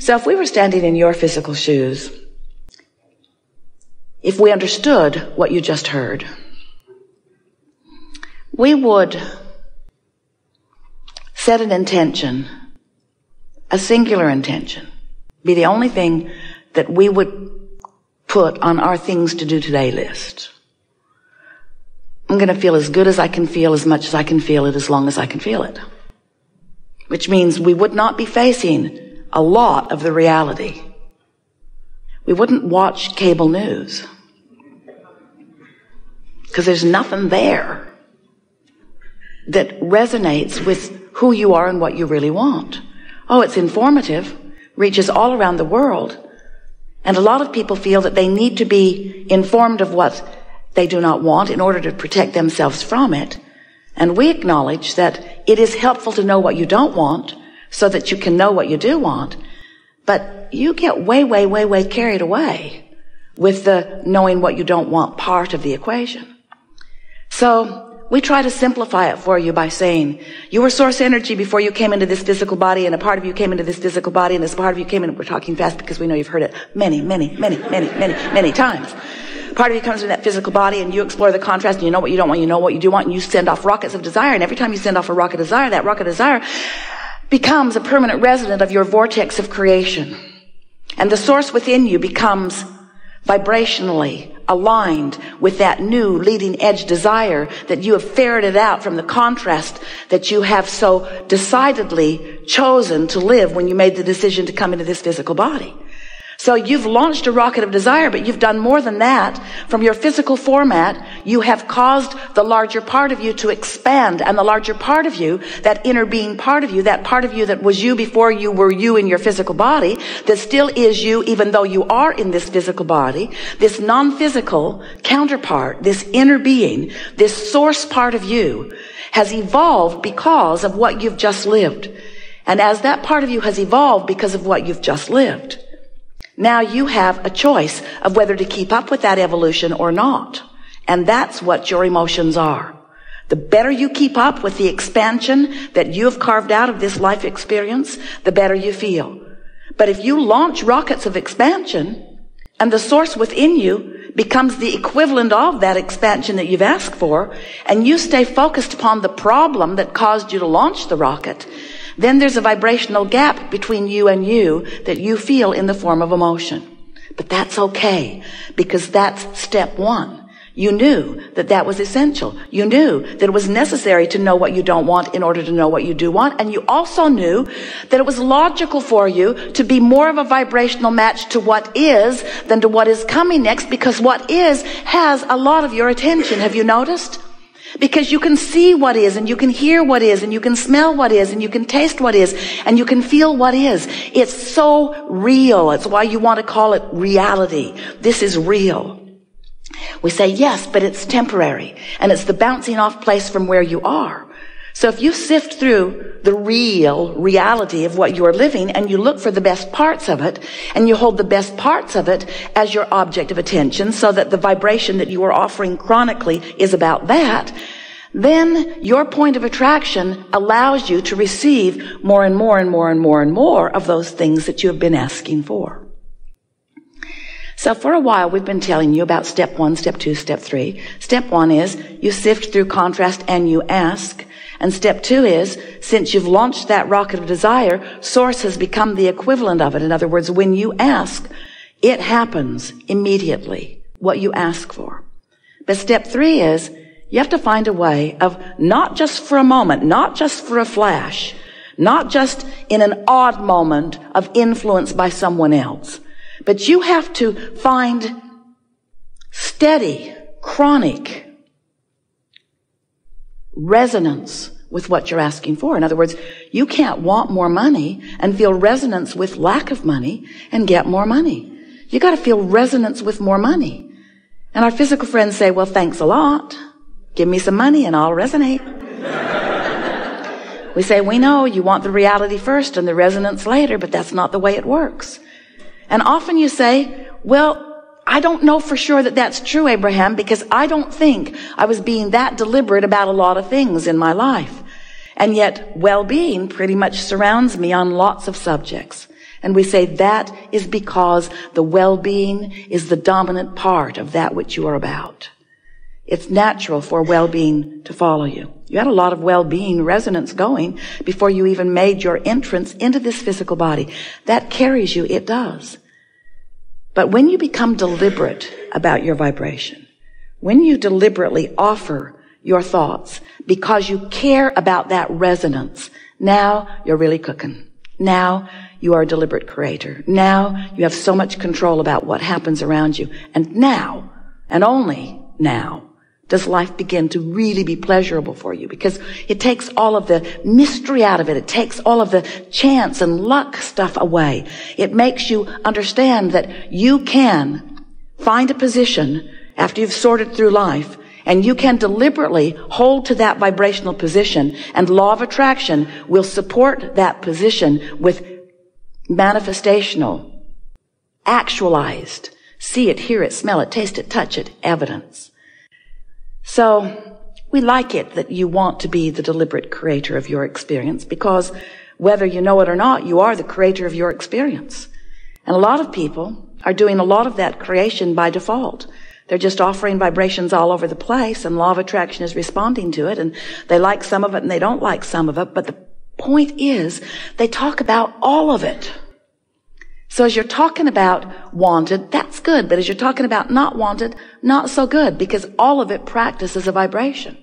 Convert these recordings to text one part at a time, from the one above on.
So if we were standing in your physical shoes, if we understood what you just heard, we would set an intention, a singular intention, be the only thing that we would put on our things to do today list. I'm going to feel as good as I can feel, as much as I can feel it, as long as I can feel it. Which means we would not be facing a lot of the reality. We wouldn't watch cable news, because there's nothing there that resonates with who you are and what you really want. Oh, it's informative, reaches all around the world, and a lot of people feel that they need to be informed of what they do not want in order to protect themselves from it. And we acknowledge that it is helpful to know what you don't want so that you can know what you do want. But you get way carried away with the knowing what you don't want part of the equation. So we try to simplify it for you by saying, you were source energy before you came into this physical body, and a part of you came into this physical body, and this part of you came in. We're talking fast because we know you've heard it many times. Part of you comes in that physical body, and you explore the contrast, and you know what you don't want, you know what you do want, and you send off rockets of desire. And every time you send off a rocket of desire, that rocket of desire becomes a permanent resident of your vortex of creation. And the source within you becomes vibrationally aligned with that new leading edge desire that you have ferreted out from the contrast that you have so decidedly chosen to live when you made the decision to come into this physical body. So you've launched a rocket of desire, but you've done more than that. From your physical format, you have caused the larger part of you to expand, and the larger part of you, that inner being part of you that was you before you were you in your physical body, that still is you even though you are in this physical body, this non-physical counterpart, this inner being, this source part of you has evolved because of what you've just lived. And as that part of you has evolved because of what you've just lived, now you have a choice of whether to keep up with that evolution or not. And that's what your emotions are. The better you keep up with the expansion that you have carved out of this life experience, the better you feel. But if you launch rockets of expansion and the source within you becomes the equivalent of that expansion that you've asked for, and you stay focused upon the problem that caused you to launch the rocket, then there's a vibrational gap between you and you that you feel in the form of emotion. But that's okay, because that's step one. You knew that that was essential. You knew that it was necessary to know what you don't want in order to know what you do want. And you also knew that it was logical for you to be more of a vibrational match to what is than to what is coming next, because what is has a lot of your attention. Have you noticed? Because you can see what is, and you can hear what is, and you can smell what is, and you can taste what is, and you can feel what is. It's so real. It's why you want to call it reality. This is real. We say, yes, but it's temporary, and it's the bouncing off place from where you are. So if you sift through the real reality of what you're living, and you look for the best parts of it, and you hold the best parts of it as your object of attention, so that the vibration that you are offering chronically is about that, then your point of attraction allows you to receive more and more and more and more and more of those things that you have been asking for. So for a while, we've been telling you about step 1, step 2, step 3. Step 1 is you sift through contrast and you ask. And step 2 is, since you've launched that rocket of desire, source has become the equivalent of it. In other words, when you ask, it happens immediately, what you ask for. But step 3 is, you have to find a way of not just for a moment, not just for a flash, not just in an odd moment of influence by someone else, but you have to find steady, chronic resonance with what you're asking for. In other words, you can't want more money and feel resonance with lack of money and get more money. You got to feel resonance with more money. And our physical friends say, well, thanks a lot. Give me some money and I'll resonate. We say, we know you want the reality first and the resonance later, but that's not the way it works. And often you say, well, I don't know for sure that that's true, Abraham, because I don't think I was being that deliberate about a lot of things in my life. And yet well-being pretty much surrounds me on lots of subjects. And we say that is because the well-being is the dominant part of that which you are about. It's natural for well-being to follow you. You had a lot of well-being resonance going before you even made your entrance into this physical body. That carries you, it does. But when you become deliberate about your vibration, when you deliberately offer your thoughts because you care about that resonance, now you're really cooking. Now you are a deliberate creator. Now you have so much control about what happens around you. And now, and only now, does life begin to really be pleasurable for you, because it takes all of the mystery out of it. It takes all of the chance and luck stuff away. It makes you understand that you can find a position after you've sorted through life, and you can deliberately hold to that vibrational position, and law of attraction will support that position with manifestational, actualized, see it, hear it, smell it, taste it, touch it, evidence. So we like it that you want to be the deliberate creator of your experience, because whether you know it or not, you are the creator of your experience. And a lot of people are doing a lot of that creation by default. They're just offering vibrations all over the place, and law of attraction is responding to it, and they like some of it and they don't like some of it. But the point is, they talk about all of it. So as you're talking about wanted, that's good. But as you're talking about not wanted, not so good, because all of it practices a vibration.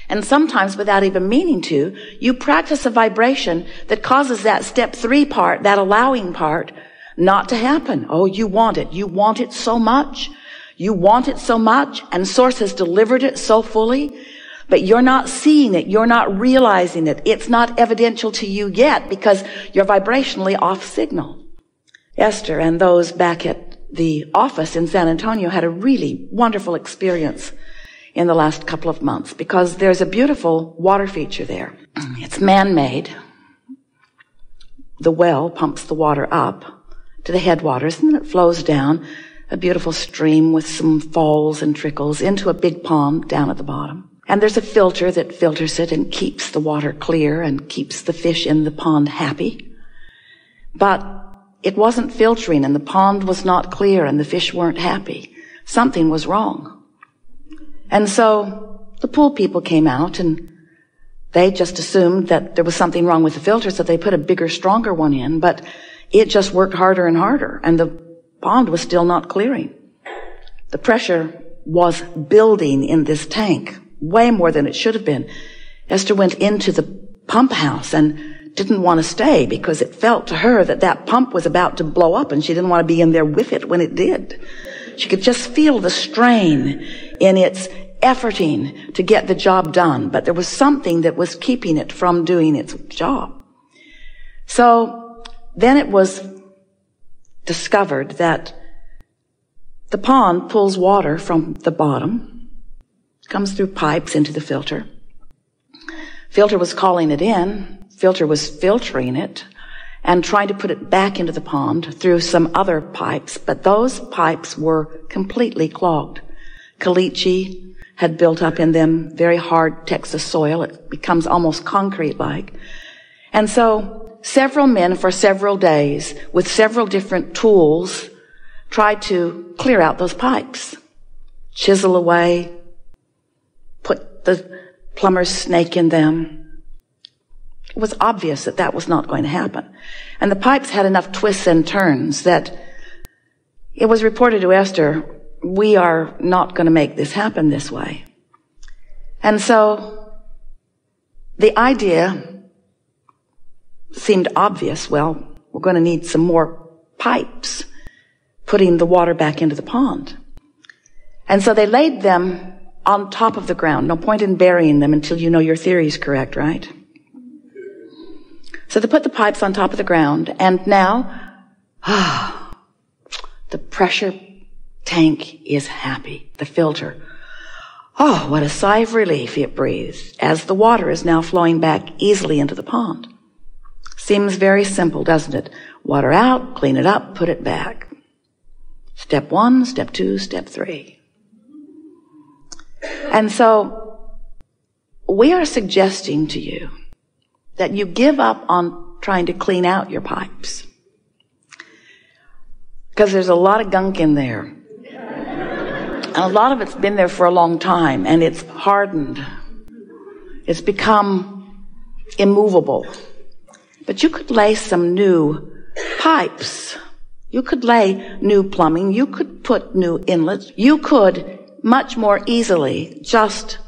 And sometimes, without even meaning to, you practice a vibration that causes that step 3 part, that allowing part, not to happen. Oh, you want it. You want it so much. You want it so much, and Source has delivered it so fully. But you're not seeing it. You're not realizing it. It's not evidential to you yet because you're vibrationally off signal. Esther and those back at the office in San Antonio had a really wonderful experience in the last couple of months, because there's a beautiful water feature there. It's man-made. The well pumps the water up to the headwaters, and then it flows down a beautiful stream with some falls and trickles into a big pond down at the bottom. And there's a filter that filters it and keeps the water clear and keeps the fish in the pond happy. But it wasn't filtering, and the pond was not clear, and the fish weren't happy. Something was wrong. And so the pool people came out, and they just assumed that there was something wrong with the filter, so they put a bigger, stronger one in, but it just worked harder and harder, and the pond was still not clearing. The pressure was building in this tank, way more than it should have been. Esther went into the pump house and didn't want to stay because it felt to her that that pump was about to blow up, and she didn't want to be in there with it when it did. She could just feel the strain in its efforting to get the job done, but there was something that was keeping it from doing its job. So then it was discovered that the pond pulls water from the bottom, comes through pipes into the filter. Filter was calling it in. Filter was filtering it and trying to put it back into the pond through some other pipes, but those pipes were completely clogged. Caliche had built up in them, very hard Texas soil. It becomes almost concrete-like. And so several men for several days with several different tools tried to clear out those pipes, chisel away, put the plumber's snake in them. It was obvious that that was not going to happen. And the pipes had enough twists and turns that it was reported to Esther, we are not going to make this happen this way. And so the idea seemed obvious. Well, we're going to need some more pipes putting the water back into the pond. And so they laid them on top of the ground. No point in burying them until you know your theory is correct, right? So they put the pipes on top of the ground, and now, the pressure tank is happy. The filter. Oh, what a sigh of relief it breathes as the water is now flowing back easily into the pond. Seems very simple, doesn't it? Water out, clean it up, put it back. Step 1, step 2, step 3. And so we are suggesting to you that you give up on trying to clean out your pipes. Because there's a lot of gunk in there. And a lot of it's been there for a long time, and it's hardened. It's become immovable. But you could lay some new pipes. You could lay new plumbing. You could put new inlets. You could much more easily just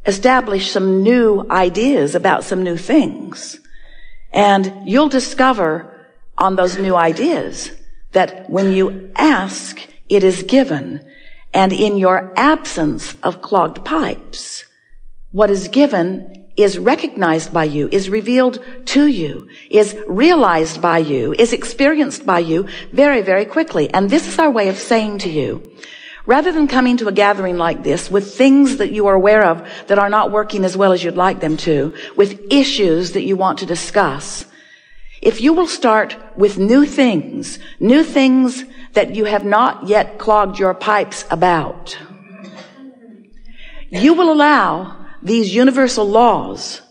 establish some new ideas about some new things. And you'll discover on those new ideas that when you ask, it is given. And in your absence of clogged pipes, what is given is recognized by you, is revealed to you, is realized by you, is experienced by you very, very quickly. And this is our way of saying to you, rather than coming to a gathering like this with things that you are aware of that are not working as well as you'd like them to, with issues that you want to discuss, if you will start with new things that you have not yet clogged your pipes about, you will allow these universal laws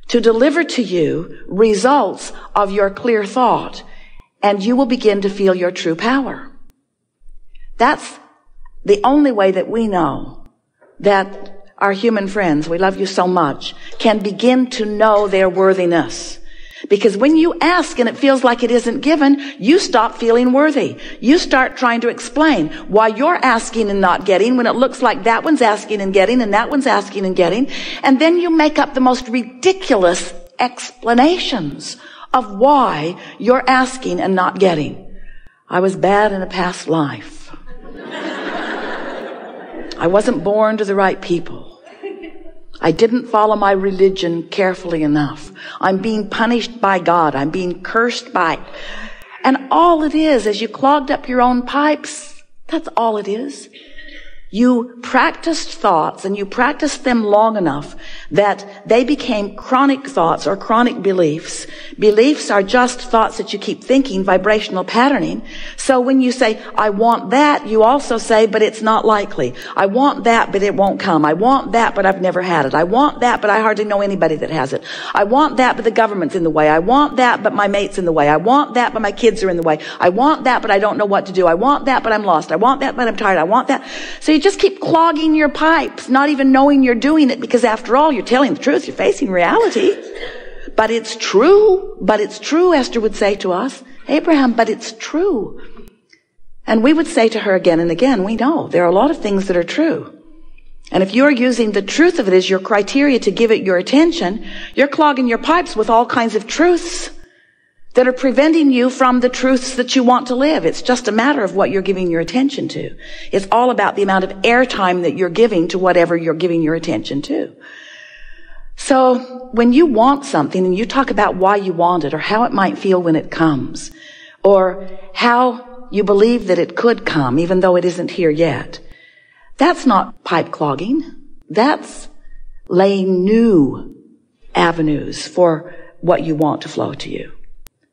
to deliver to you results of your clear thought, and you will begin to feel your true power. That's the only way that we know that our human friends, we love you so much, can begin to know their worthiness. Because when you ask and it feels like it isn't given, you stop feeling worthy. You start trying to explain why you're asking and not getting when it looks like that one's asking and getting and that one's asking and getting. And then you make up the most ridiculous explanations of why you're asking and not getting. I was bad in a past life. I wasn't born to the right people. I didn't follow my religion carefully enough. I'm being punished by God. I'm being cursed by. And all it is you clogged up your own pipes. That's all it is. You practiced thoughts, and you practiced them long enough that they became chronic thoughts or chronic beliefs. Beliefs are just thoughts that you keep thinking, vibrational patterning. So when you say, I want that, you also say, but it's not likely. I want that, but it won't come. I want that, but I've never had it. I want that, but I hardly know anybody that has it. I want that, but the government's in the way. I want that, but my mate's in the way. I want that, but my kids are in the way. I want that, but I don't know what to do. I want that, but I'm lost. I want that, but I'm tired. I want that. So you just keep clogging your pipes, not even knowing you're doing it, because after all, you're telling the truth. You're facing reality. But it's true. But it's true, Esther would say to us. Abraham, but it's true. And we would say to her again and again, we know there are a lot of things that are true. And if you're using the truth of it as your criteria to give it your attention, you're clogging your pipes with all kinds of truths that are preventing you from the truths that you want to live. It's just a matter of what you're giving your attention to. It's all about the amount of airtime that you're giving to whatever you're giving your attention to. So when you want something and you talk about why you want it or how it might feel when it comes or how you believe that it could come even though it isn't here yet, that's not pipe clogging. That's laying new avenues for what you want to flow to you.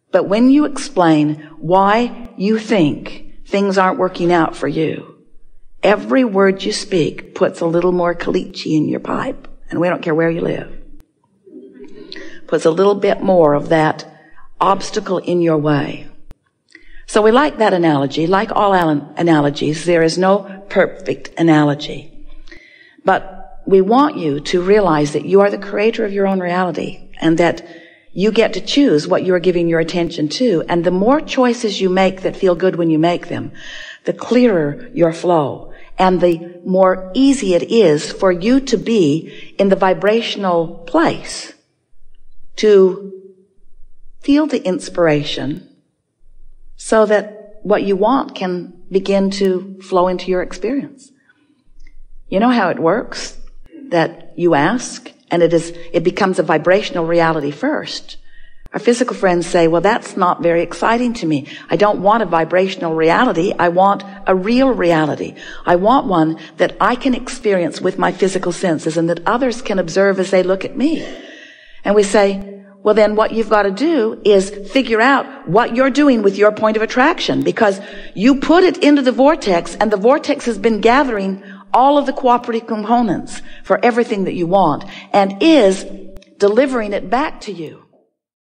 But when you explain why you think things aren't working out for you, every word you speak puts a little more caliche in your pipe. And we don't care where you live. Puts a little bit more of that obstacle in your way. So we like that analogy. Like all analogies, there is no perfect analogy. But we want you to realize that you are the creator of your own reality and that you get to choose what you're giving your attention to. And the more choices you make that feel good when you make them, the clearer your flow. And the more easy it is for you to be in the vibrational place to feel the inspiration so that what you want can begin to flow into your experience. You know how it works? That you ask, and it becomes a vibrational reality first. Our physical friends say, well, that's not very exciting to me. I don't want a vibrational reality. I want a real reality. I want one that I can experience with my physical senses and that others can observe as they look at me. And we say, well, then what you've got to do is figure out what you're doing with your point of attraction, because you put it into the vortex, and the vortex has been gathering all of the cooperative components for everything that you want and is delivering it back to you.